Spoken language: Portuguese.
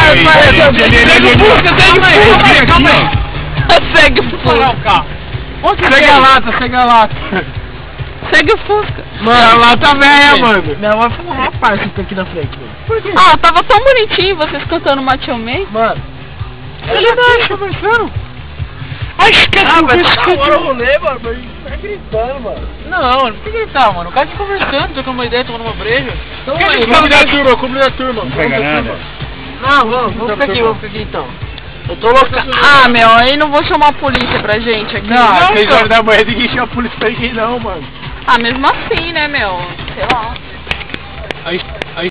Segue o Fusca, calma aí. Segue o Fusca. Segue a lata, segue a lata. Segue o Fusca. Mano, a lata velha, mano. Minha mãe foi uma parte que tá aqui na frente, mano. Por quê? Ah, tava tão bonitinho vocês cantando Macho Man. Mano. Ele tá conversando. Acho que vai agora o rolê, mano. Tá gritando, mano. Não, não tem que gritar, mano. O cara tá conversando, trocando uma ideia, tomando uma breja. Então aí, vamos da turma, como da turma. Não pega nada. Não, vamos ficar aqui então. Eu tô louca. Ah, meu, aí não vou chamar a polícia pra gente aqui. Não, às 6 horas da manhã ninguém chama a polícia pra ninguém não, mano. Ah, mesmo assim, né, meu? Sei lá. Aí